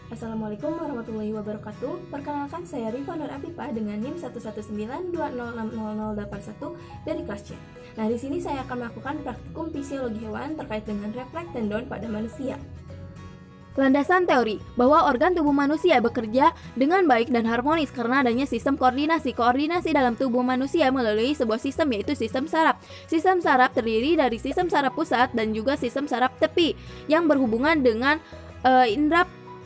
Assalamualaikum warahmatullahi wabarakatuh. Perkenalkan saya Rifa Nur Apipah dengan NIM 11920600081 dari kelas C. Nah, di sini saya akan melakukan praktikum fisiologi hewan terkait dengan refleks tendon pada manusia. Landasan teori bahwa organ tubuh manusia bekerja dengan baik dan harmonis karena adanya sistem koordinasi. Koordinasi dalam tubuh manusia melalui sebuah sistem, yaitu sistem saraf. Sistem saraf terdiri dari sistem saraf pusat dan juga sistem saraf tepi yang berhubungan dengan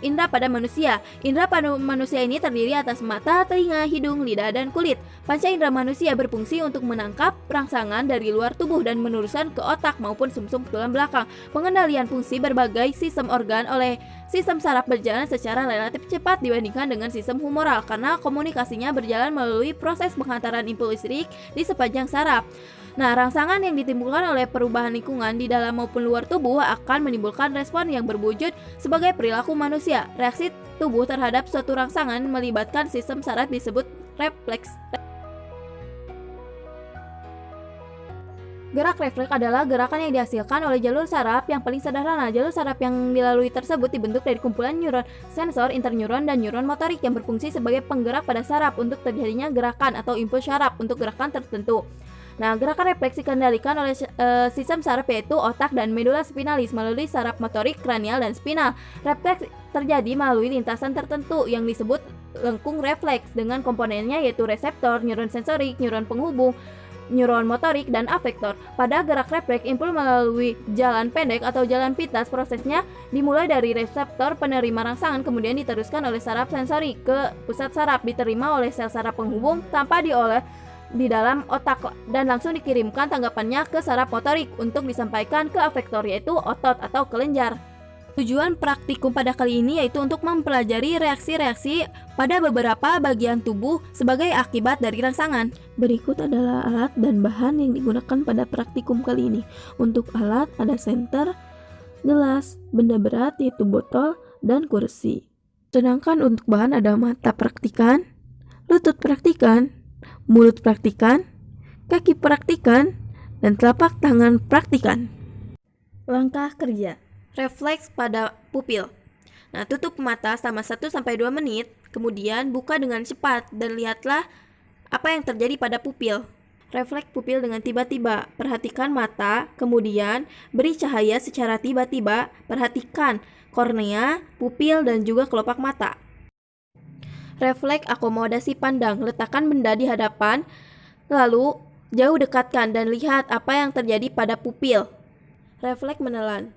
indera pada manusia. Indera pada manusia ini terdiri atas mata, telinga, hidung, lidah, dan kulit. Panca indera manusia berfungsi untuk menangkap rangsangan dari luar tubuh dan meneruskan ke otak maupun sumsum tulang belakang. Pengendalian fungsi berbagai sistem organ oleh sistem saraf berjalan secara relatif cepat dibandingkan dengan sistem humoral karena komunikasinya berjalan melalui proses penghantaran impuls listrik di sepanjang saraf. Nah, rangsangan yang ditimbulkan oleh perubahan lingkungan di dalam maupun luar tubuh akan menimbulkan respon yang berwujud sebagai perilaku manusia. Reaksi tubuh terhadap suatu rangsangan melibatkan sistem saraf disebut refleks. Gerak refleks adalah gerakan yang dihasilkan oleh jalur saraf yang paling sederhana. Jalur saraf yang dilalui tersebut dibentuk dari kumpulan neuron sensor, interneuron, dan neuron motorik yang berfungsi sebagai penggerak pada saraf untuk terjadinya gerakan atau impuls saraf untuk gerakan tertentu. Nah, gerakan refleks dikendalikan oleh sistem saraf yaitu otak dan medula spinalis melalui saraf motorik kranial dan spinal. Refleks terjadi melalui lintasan tertentu yang disebut lengkung refleks dengan komponennya yaitu reseptor, neuron sensorik, neuron penghubung, neuron motorik, dan afektor. Pada gerak refleks, impuls melalui jalan pendek atau jalan pintas. Prosesnya dimulai dari reseptor penerima rangsangan, kemudian diteruskan oleh saraf sensori ke pusat saraf, diterima oleh sel saraf penghubung tanpa diolah di dalam otak dan langsung dikirimkan tanggapannya ke saraf motorik untuk disampaikan ke afektor yaitu otot atau kelenjar. Tujuan praktikum pada kali ini yaitu untuk mempelajari reaksi-reaksi pada beberapa bagian tubuh sebagai akibat dari rangsangan. Berikut adalah alat dan bahan yang digunakan pada praktikum kali ini. Untuk alat ada senter, gelas, benda berat yaitu botol, dan kursi. Sedangkan untuk bahan ada mata praktikan, lutut praktikan, mulut praktikan, kaki praktikan, dan telapak tangan praktikan. Langkah kerja. Refleks pada pupil. Nah, tutup mata selama 1-2 menit, kemudian buka dengan cepat dan lihatlah apa yang terjadi pada pupil. Refleks pupil dengan tiba-tiba. Perhatikan mata, kemudian beri cahaya secara tiba-tiba. Perhatikan kornea, pupil, dan juga kelopak mata. Refleks akomodasi pandang. Letakkan benda di hadapan, lalu jauh dekatkan dan lihat apa yang terjadi pada pupil. Refleks menelan.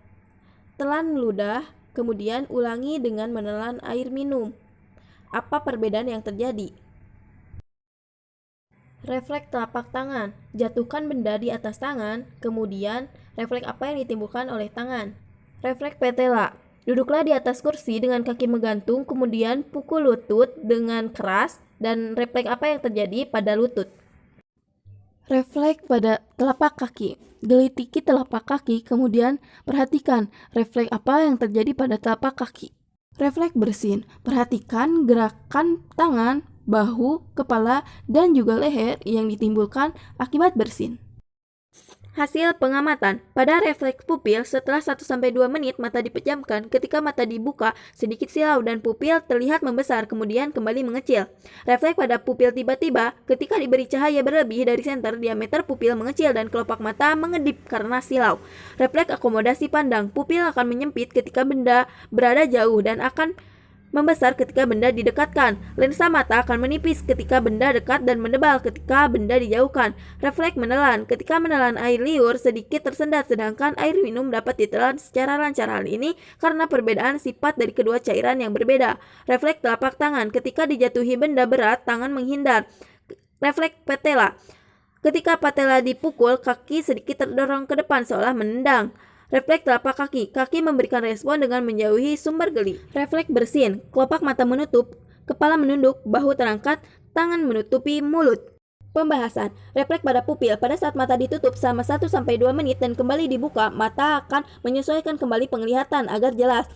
Telan ludah, kemudian ulangi dengan menelan air minum. Apa perbedaan yang terjadi? Refleks telapak tangan. Jatuhkan benda di atas tangan, kemudian refleks apa yang ditimbulkan oleh tangan. Refleks patella. Duduklah di atas kursi dengan kaki menggantung, kemudian pukul lutut dengan keras dan refleks apa yang terjadi pada lutut. Refleks pada telapak kaki. Gelitiki telapak kaki, kemudian perhatikan refleks apa yang terjadi pada telapak kaki. Refleks bersin. Perhatikan gerakan tangan, bahu, kepala, dan juga leher yang ditimbulkan akibat bersin. Hasil pengamatan. Pada refleks pupil, setelah 1-2 menit mata dipejamkan, ketika mata dibuka, sedikit silau dan pupil terlihat membesar, kemudian kembali mengecil. Refleks pada pupil tiba-tiba, ketika diberi cahaya berlebih dari senter, diameter pupil mengecil dan kelopak mata mengedip karena silau. Refleks akomodasi pandang. Pupil akan menyempit ketika benda berada jauh dan akan membesar ketika benda didekatkan. Lensa mata akan menipis ketika benda dekat dan menebal ketika benda dijauhkan. Refleks menelan. Ketika menelan air liur sedikit tersendat, sedangkan air minum dapat ditelan secara lancar. Hal ini karena perbedaan sifat dari kedua cairan yang berbeda. Refleks telapak tangan. Ketika dijatuhi benda berat, tangan menghindar. Refleks patella. Ketika patella dipukul, kaki sedikit terdorong ke depan seolah menendang. Refleks telapak kaki. Kaki memberikan respon dengan menjauhi sumber geli. Refleks bersin. Kelopak mata menutup, kepala menunduk, bahu terangkat, tangan menutupi mulut. Pembahasan. Refleks pada pupil. Pada saat mata ditutup selama 1-2 menit dan kembali dibuka, mata akan menyesuaikan kembali penglihatan agar jelas.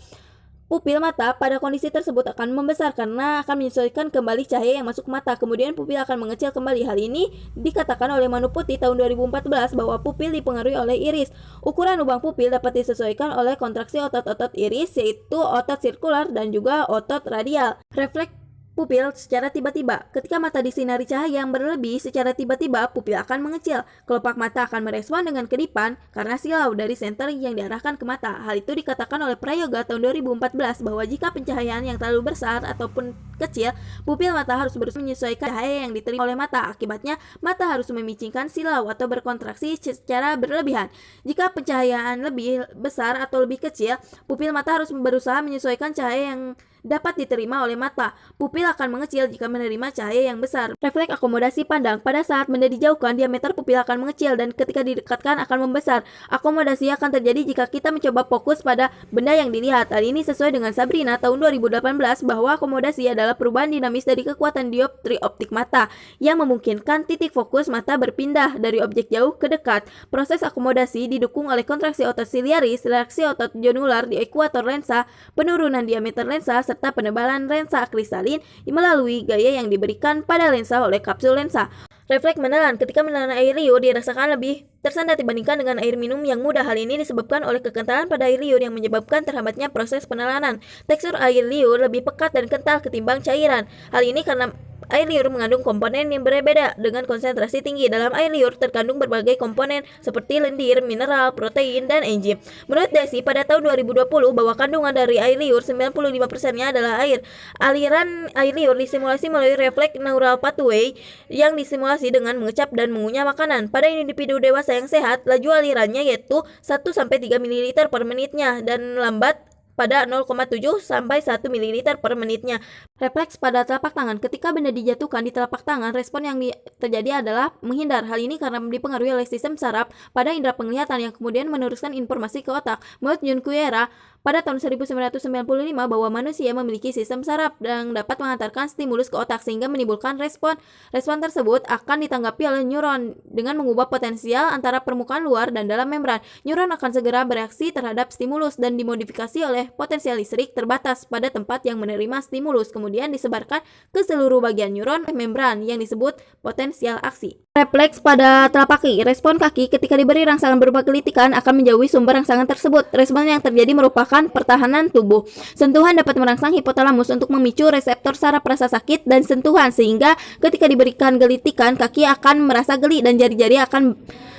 Pupil mata pada kondisi tersebut akan membesar karena akan menyesuaikan kembali cahaya yang masuk ke mata. Kemudian pupil akan mengecil kembali. Hal ini dikatakan oleh Manu Putih tahun 2014 bahwa pupil dipengaruhi oleh iris. Ukuran lubang pupil dapat disesuaikan oleh kontraksi otot-otot iris, yaitu otot sirkular dan juga otot radial. Refleks pupil secara tiba-tiba. Ketika mata disinari cahaya yang berlebih, secara tiba-tiba pupil akan mengecil. Kelopak mata akan merespon dengan kedipan karena silau dari senter yang diarahkan ke mata. Hal itu dikatakan oleh Prayoga tahun 2014 bahwa jika pencahayaan yang terlalu besar ataupun kecil, pupil mata harus berusaha menyesuaikan cahaya yang diterima oleh mata. Akibatnya, mata harus memicingkan silau atau berkontraksi secara berlebihan. Jika pencahayaan lebih besar atau lebih kecil, pupil mata harus berusaha menyesuaikan cahaya yang dapat diterima oleh mata. Pupil akan mengecil jika menerima cahaya yang besar. Refleks akomodasi pandang. Pada saat benda dijauhkan, diameter pupil akan mengecil dan ketika didekatkan akan membesar. Akomodasi akan terjadi jika kita mencoba fokus pada benda yang dilihat. Hal ini sesuai dengan Sabrina tahun 2018 bahwa akomodasi adalah perubahan dinamis dari kekuatan dioptri optik mata yang memungkinkan titik fokus mata berpindah dari objek jauh ke dekat. Proses akomodasi didukung oleh kontraksi otot siliaris, reaksi otot jonular di ekuator lensa, penurunan diameter lensa, serta penebalan lensa kristalin melalui gaya yang diberikan pada lensa oleh kapsul lensa. Refleks menelan. Ketika menelan air liur dirasakan lebih tersendat dibandingkan dengan air minum yang mudah. Hal ini disebabkan oleh kekentalan pada air liur yang menyebabkan terhambatnya proses penelanan. Tekstur air liur lebih pekat dan kental ketimbang cairan. Hal ini karena air liur mengandung komponen yang berbeda dengan konsentrasi tinggi. Dalam air liur terkandung berbagai komponen seperti lendir, mineral, protein, dan enzim. Menurut Desi pada tahun 2020 bahwa kandungan dari air liur 95%-nya adalah air. Aliran air liur disimulasi melalui refleks neural pathway yang disimulasi dengan mengecap dan mengunyah makanan. Pada individu dewasa yang sehat, laju alirannya yaitu 1-3 ml per menitnya dan lambat pada 0,7 sampai 1 ml per menitnya. Refleks pada telapak tangan. Ketika benda dijatuhkan di telapak tangan, respon yang terjadi adalah menghindar. Hal ini karena dipengaruhi oleh sistem saraf pada indera penglihatan yang kemudian meneruskan informasi ke otak. Menurut Jun Kuera pada tahun 1995 bahwa manusia memiliki sistem saraf yang dapat mengantarkan stimulus ke otak sehingga menimbulkan respon. Respon tersebut akan ditanggapi oleh neuron dengan mengubah potensial antara permukaan luar dan dalam membran. Neuron akan segera bereaksi terhadap stimulus dan dimodifikasi oleh potensial listrik terbatas pada tempat yang menerima stimulus, kemudian disebarkan ke seluruh bagian neuron membran yang disebut potensial aksi. Refleks pada telapak kaki. Respon kaki ketika diberi rangsangan berupa gelitikan akan menjauhi sumber rangsangan tersebut. Respon yang terjadi merupakan pertahanan tubuh. Sentuhan dapat merangsang hipotalamus untuk memicu reseptor saraf rasa sakit dan sentuhan sehingga ketika diberikan gelitikan kaki akan merasa geli dan jari-jari akan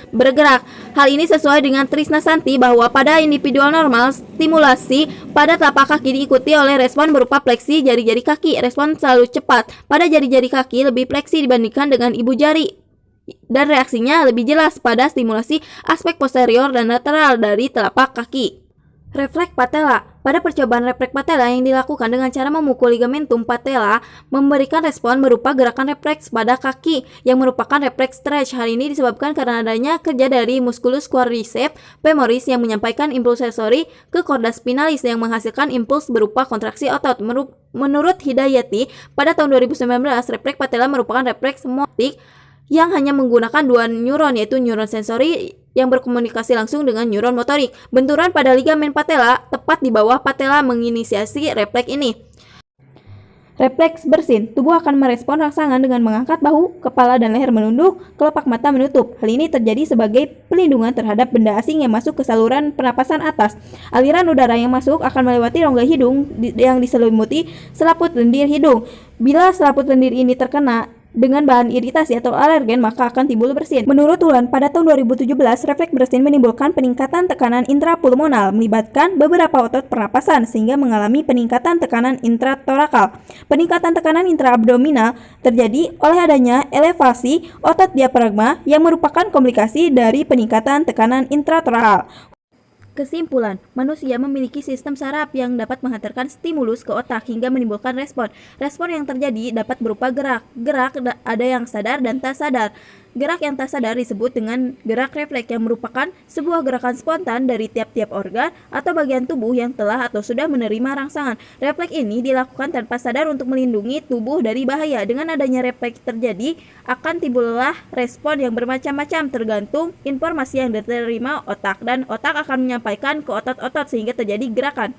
bergerak. Hal ini sesuai dengan Trisna Santi bahwa pada individual normal stimulasi pada telapak kaki diikuti oleh respon berupa fleksi jari-jari kaki. Respon selalu cepat pada jari-jari kaki lebih fleksi dibandingkan dengan ibu jari dan reaksinya lebih jelas pada stimulasi aspek posterior dan lateral dari telapak kaki. Refleks patella. Pada percobaan refleks patella yang dilakukan dengan cara memukul ligamentum patella memberikan respon berupa gerakan refleks pada kaki yang merupakan refleks stretch. Hal ini disebabkan karena adanya kerja dari musculus quadriceps femoris yang menyampaikan impuls sensori ke korda spinalis yang menghasilkan impuls berupa kontraksi otot. Menurut Hidayati, pada tahun 2019 refleks patella merupakan refleks motorik yang hanya menggunakan dua neuron, yaitu neuron sensori yang berkomunikasi langsung dengan neuron motorik. Benturan pada ligamen patella tepat di bawah patella menginisiasi refleks ini. Refleks bersin. Tubuh akan merespon rangsangan dengan mengangkat bahu, kepala dan leher menunduk, kelopak mata menutup. Hal ini terjadi sebagai pelindungan terhadap benda asing yang masuk ke saluran pernapasan atas. Aliran udara yang masuk akan melewati rongga hidung yang diselimuti selaput lendir hidung. Bila selaput lendir ini terkena dengan bahan iritasi atau alergen, maka akan timbul bersin. Menurut Ulan, pada tahun 2017, refleks bersin menimbulkan peningkatan tekanan intrapulmonal melibatkan beberapa otot pernapasan sehingga mengalami peningkatan tekanan intratorakal. Peningkatan tekanan intraabdominal terjadi oleh adanya elevasi otot diafragma yang merupakan komplikasi dari peningkatan tekanan intratorakal. Kesimpulan, manusia memiliki sistem saraf yang dapat menghantarkan stimulus ke otak hingga menimbulkan respon. Respon yang terjadi dapat berupa gerak. Gerak ada yang sadar dan tak sadar. Gerak yang tak sadar disebut dengan gerak refleks yang merupakan sebuah gerakan spontan dari tiap-tiap organ atau bagian tubuh yang telah atau sudah menerima rangsangan. Refleks ini dilakukan tanpa sadar untuk melindungi tubuh dari bahaya. Dengan adanya refleks terjadi, akan timbullah respon yang bermacam-macam tergantung informasi yang diterima otak, dan otak akan menyampaikan ke otot-otot sehingga terjadi gerakan.